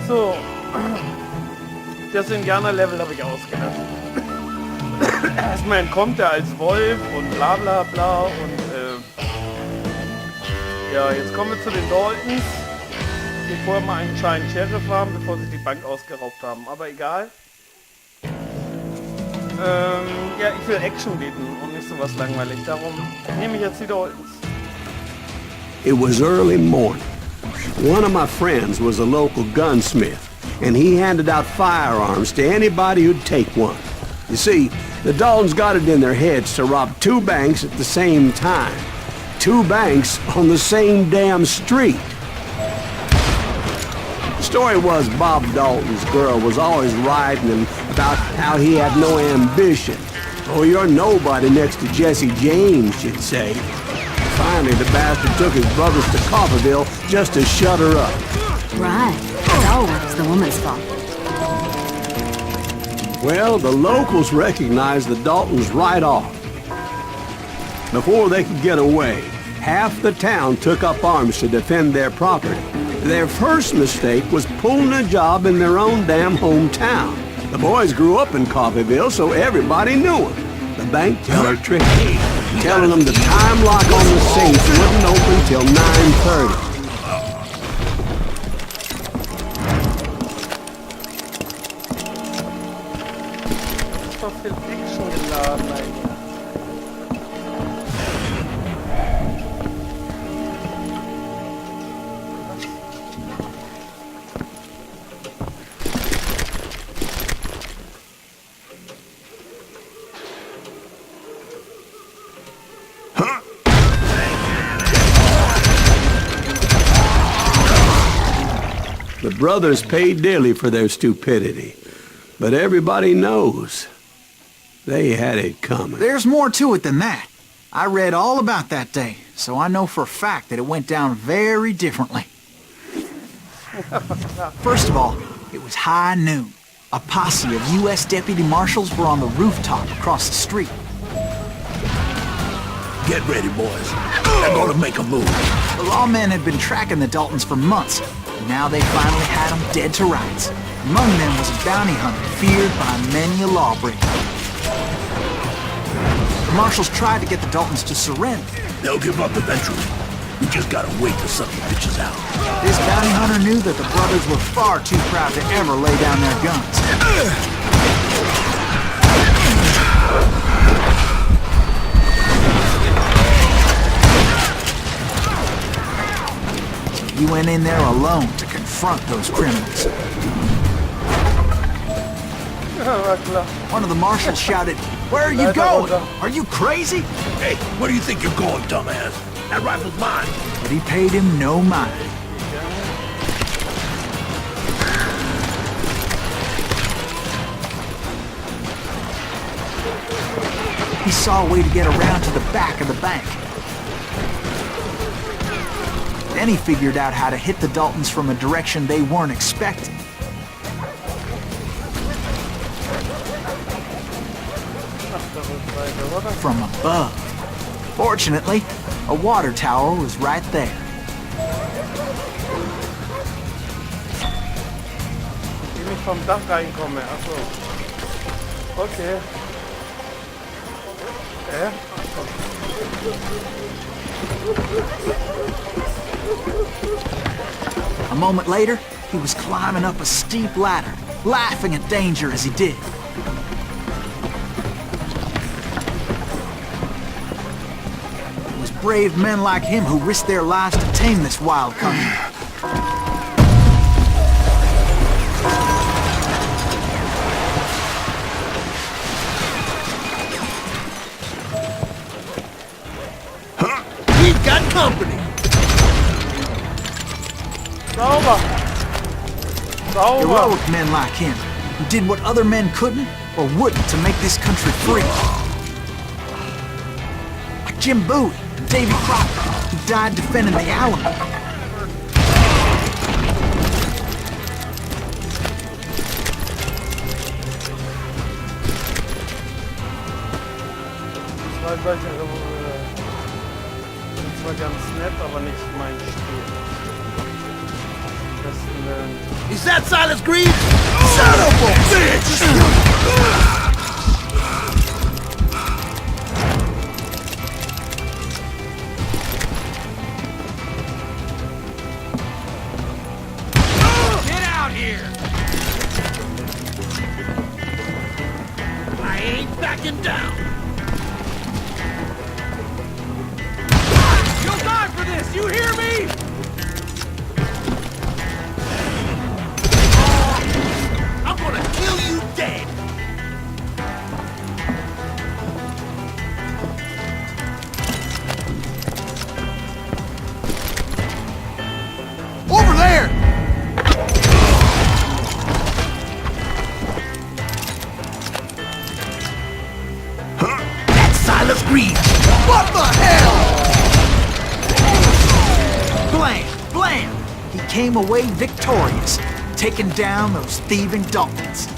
So. Das Indianer-Level habe ich ausgelassen. Erstmal entkommt er als Wolf und bla bla bla und ja, jetzt kommen wir zu den Daltons, die vorher mal einen kleinen Sheriff haben, bevor sie die Bank ausgeraubt haben, aber egal. Ja, ich will Action bieten und nicht sowas langweilig, darum nehme ich jetzt die Daltons. It was early morning. One of my friends was a local gunsmith, and he handed out firearms to anybody who'd take one. You see, the Daltons got it in their heads to rob 2 banks at the same time. 2 banks on the same damn street. The story was Bob Dalton's girl was always writing him about how he had no ambition. Oh, you're nobody next to Jesse James, she'd say. Finally, the bastard took his brothers to Coffeyville just to shut her up. Right. It's always the woman's fault. Well, the locals recognized the Daltons right off. Before they could get away, half the town took up arms to defend their property. Their first mistake was pulling a job in their own damn hometown. The boys grew up in Coffeyville, so everybody knew them. The bank teller tricked me, telling them the time lock on the safe wouldn't open till 9:30. So viel Action geladen eigentlich. The brothers paid dearly for their stupidity, but everybody knows they had it coming. There's more to it than that. I read all about that day, so I know for a fact that it went down very differently. First of all, it was high noon. A posse of U.S. deputy marshals were on the rooftop across the street. Get ready, boys. They're gonna make a move. The lawmen had been tracking the Daltons for months, and now they finally had them dead to rights. Among them was a bounty hunter feared by many a lawbreaker. The marshals tried to get the Daltons to surrender. They'll give up eventually. We just gotta wait to suck the bitches out. This bounty hunter knew that the brothers were far too proud to ever lay down their guns. He went in there alone to confront those criminals. One of the marshals shouted, "Where are you going? Are you crazy?" Hey, where do you think you're going, dumbass? That rifle's mine. But he paid him no mind. He saw a way to get around to the back of the bank. Then he figured out how to hit the Daltons from a direction they weren't expecting. From above. Fortunately, a water tower was right there. Ich nicht vom Dach reinkomme, achso. Okay. A moment later, he was climbing up a steep ladder, laughing at danger as he did. It was brave men like him who risked their lives to tame this wild country. We've got company. Sauber! Sauber! Heroic men like him, who did what other men couldn't or wouldn't to make this country free. Like Jim Bowie and Davy Crockett, who died defending the Alamo. Das war ganz nett, aber nicht mein Spiel. Das besten Willen. Is that Silas Greaves? Son of a bitch! Get out here! I ain't backing down. You'll die for this, you hear me? I'm gonna kill you dead. Over there! That's Silas Greaves. What the hell? Blam! Blam! He came away victorious, taking down those thieving Daltons.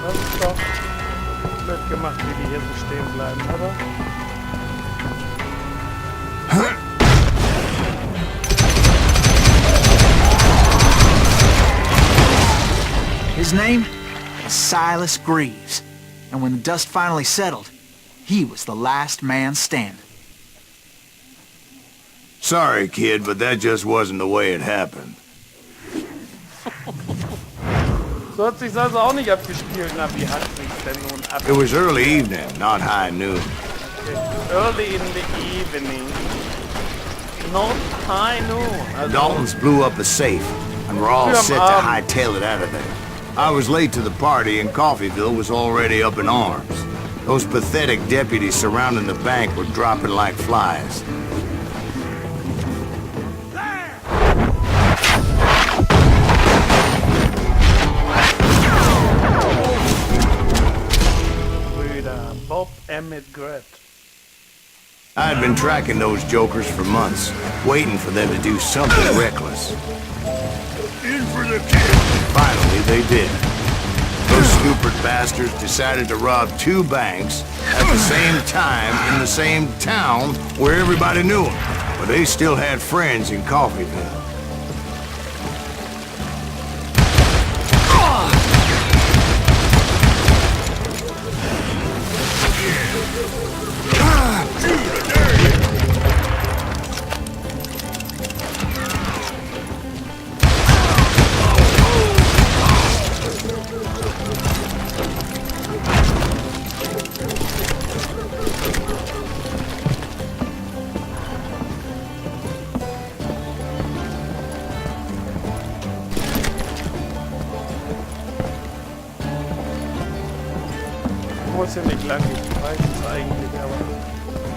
Das ist doch blöd gemacht, wie die hier so stehen bleiben, oder? His name was Silas Greaves, and when the dust finally settled, he was the last man standing. Sorry, kid, but that just wasn't the way it happened. So hat sich's also auch nicht abgespielt. Na, wie hat sich's denn nun ab? It was early evening, not high noon. Early in the evening. Not high noon. Also, Daltons blew up a safe, and we're all Früh am set to Abend. hightail it out of there. I was late to the party, and Coffeeville was already up in arms. Those pathetic deputies surrounding the bank were dropping like flies. Brüder Bob, Emmet, Gret. I had been tracking those jokers for months, waiting for them to do something reckless. In for the kill. Finally, they did. Those stupid bastards decided to rob two banks at the same time in the same town where everybody knew them. But they still had friends in Coffeeville. Muss ja nicht lang, ich weiß es eigentlich, aber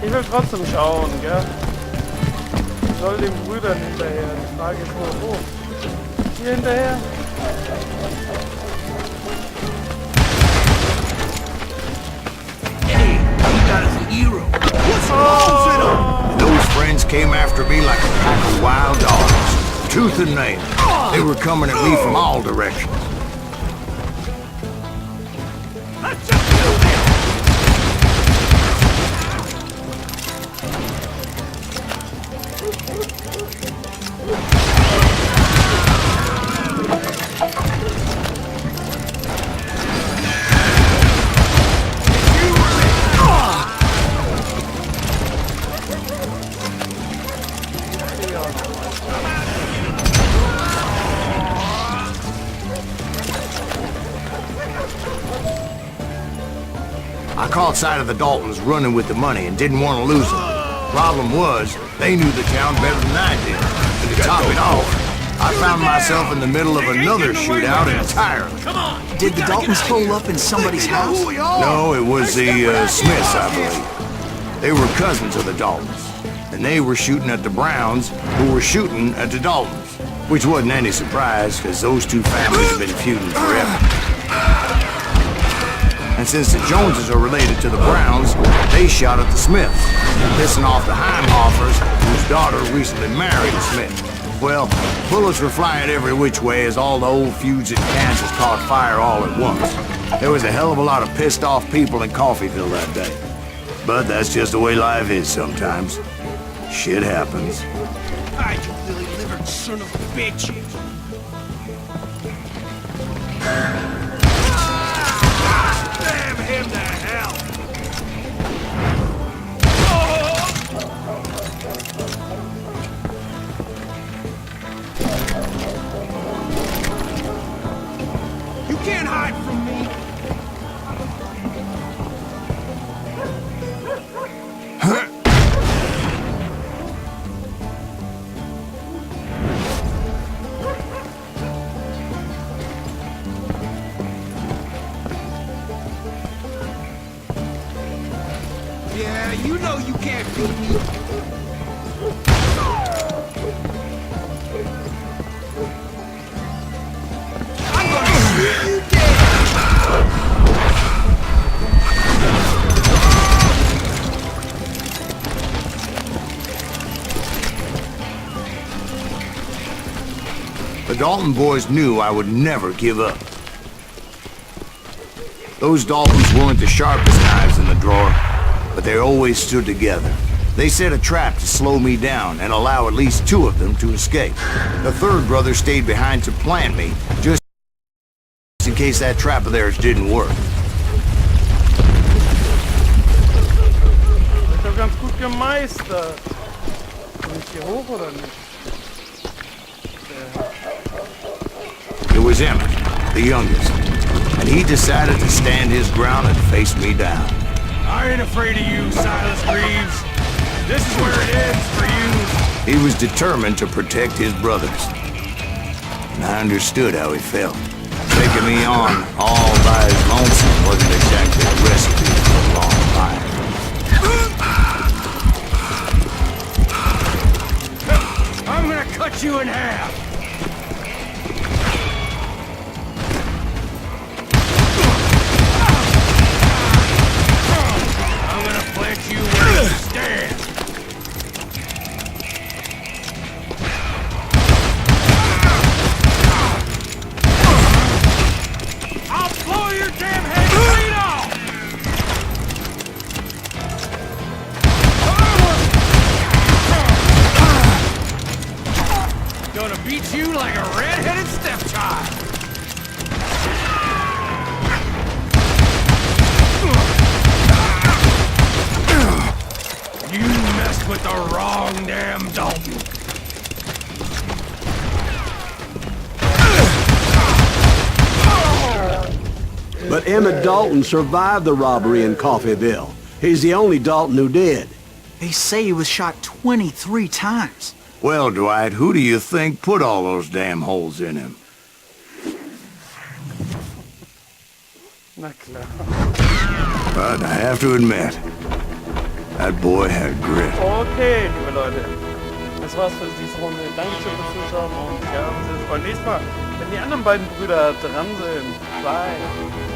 ich will trotzdem schauen, gell? Ich soll den Brüdern hinterher. Die Frage ist nur, wo? Hier hinterher? Hey, you got us a hero. What's wrong with him? Those friends came after me like a pack of wild dogs, tooth and nail. They were coming at me from all directions. Let's just do this. I caught sight of the Daltons running with the money and didn't want to lose them. Problem was, they knew the town better than I did. And to top it off, I found myself in the middle of another shootout entirely. Come on. Did the Daltons hole up in somebody's house? No, it was the Smiths, I believe. They were cousins of the Daltons, and they were shooting at the Browns, who were shooting at the Daltons. Which wasn't any surprise, because those two families have been feuding forever. And since the Joneses are related to the Browns, they shot at the Smiths, pissing off the Heimhoffers, whose daughter recently married a Smith. Well, bullets were flying every which way as all the old feuds in Kansas caught fire all at once. There was a hell of a lot of pissed off people in Coffeyville that day. But that's just the way life is sometimes. Shit happens. Hi, you lily-livered son of a bitch! Damn him to hell! You can't hide from me! Yeah, you know you can't beat me. I'm gonna shoot you dead! The Dalton boys knew I would never give up. Those Daltons weren't the sharpest knives in the drawer, but they always stood together. They set a trap to slow me down and allow at least two of them to escape. The third brother stayed behind to plant me, just in case that trap of theirs didn't work. Das ist doch ganz gut gemeistert. Bin ich hier hoch oder nicht? It was Emmet, the youngest, and he decided to stand his ground and face me down. I ain't afraid of you, Silas Greaves. This is where it ends for you. He was determined to protect his brothers. And I understood how he felt. Taking me on all by his lonesome wasn't exactly a recipe for a long life. I'm gonna cut you in half. I'm gonna plant you where you stand. I'll blow your damn head clean off! Gonna beat you like a red-headed stepchild. You messed with the wrong damn Dalton. But Emmet Dalton survived the robbery in Coffeyville. He's the only Dalton who did. They say he was shot 23 times. Well, Dwight, who do you think put all those damn holes in him? Na klar. But I have to admit, that boy had grit. Okay, liebe Leute. Das war's für diese Runde. Dankeschön fürs Zuschauen und ja, wir sehen uns beim nächsten Mal, wenn die anderen beiden Brüder dran sind. Bye.